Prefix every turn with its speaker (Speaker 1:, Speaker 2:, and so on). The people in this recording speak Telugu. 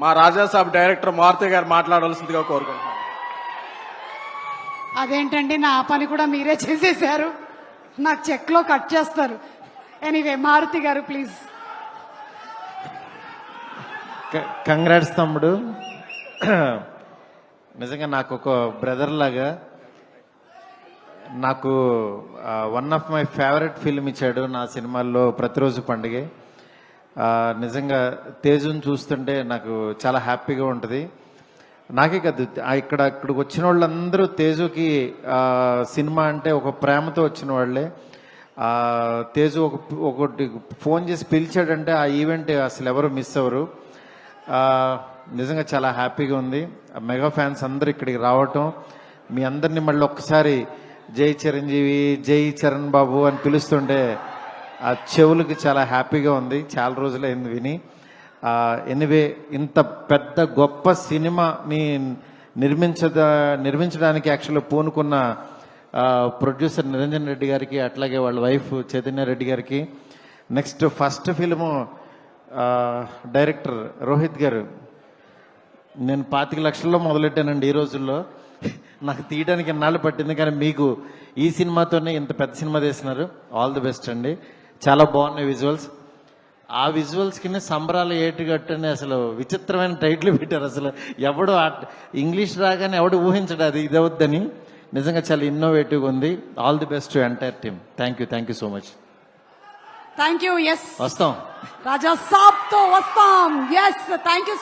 Speaker 1: మా రాజాసాబ్ డైరెక్టర్ మారుతి గారు మాట్లాడవలసిందిగా కోరుకుంటున్నాను.
Speaker 2: అదేంటండి, నా పని కూడా మీరే చేసేశారు. నాకు చెక్లో కట్ చేస్తారు. ఎనీవే, మారుతి గారు ప్లీజ్.
Speaker 3: కంగ్రాట్స్ తమ్ముడు. నిజంగా నాకు ఒక బ్రదర్ లాగా, నాకు one of my favourite film ఇచ్చాడు నా సినిమాల్లో ప్రతిరోజు పండుగే. నిజంగా తేజుని చూస్తుంటే నాకు చాలా హ్యాపీగా ఉంటుంది. నాకే కాదు, ఇక్కడికి వచ్చిన వాళ్ళందరూ తేజుకి సినిమా అంటే ఒక ప్రేమతో వచ్చిన వాళ్ళే. తేజు ఒకటి ఫోన్ చేసి పిలిచాడంటే ఆ ఈవెంట్ అసలు ఎవరు మిస్ అవ్వరు. నిజంగా చాలా హ్యాపీగా ఉంది. మెగా ఫ్యాన్స్ అందరూ ఇక్కడికి రావటం, మీ అందరినీ మళ్ళీ ఒక్కసారి జై చిరంజీవి, జై చరణ్ బాబు అని పిలుస్తుంటే ఆ చెవులకి చాలా హ్యాపీగా ఉంది. చాలా రోజులైంది విని. ఎనివే, ఇంత పెద్ద గొప్ప సినిమాని నిర్మించడానికి యాక్చువల్గా పూనుకున్న ప్రొడ్యూసర్ నిరంజన్ రెడ్డి గారికి, అట్లాగే వాళ్ళ వైఫ్ చైతన్య రెడ్డి గారికి, next first film director Rohit గారు. నేను 25 లక్షల్లో మొదలెట్టానండి ఈ రోజుల్లో. నాకు తీయడానికి ఎన్నాళ్ళు పట్టింది, కానీ మీకు ఈ సినిమాతోనే ఇంత పెద్ద సినిమా తీసినారు. ఆల్ ది బెస్ట్ అండి. చాలా బాగున్నాయి విజువల్స్. ఆ విజువల్స్కి సంబరాలు ఏటుగట్టని అసలు విచిత్రమైన టైటిల్ పెట్టారు. అసలు ఎవడు ఇంగ్లీష్ రాగానే ఎవడు ఊహించడు అది ఇదవుద్దని. నిజంగా చాలా ఇన్నోవేటివ్గా ఉంది. All the best to entire team. Thank you so much.
Speaker 2: Thank you. Yes,
Speaker 3: వస్తాం
Speaker 2: రాజా సాబ్ తో వస్తాం. Yes, thank you.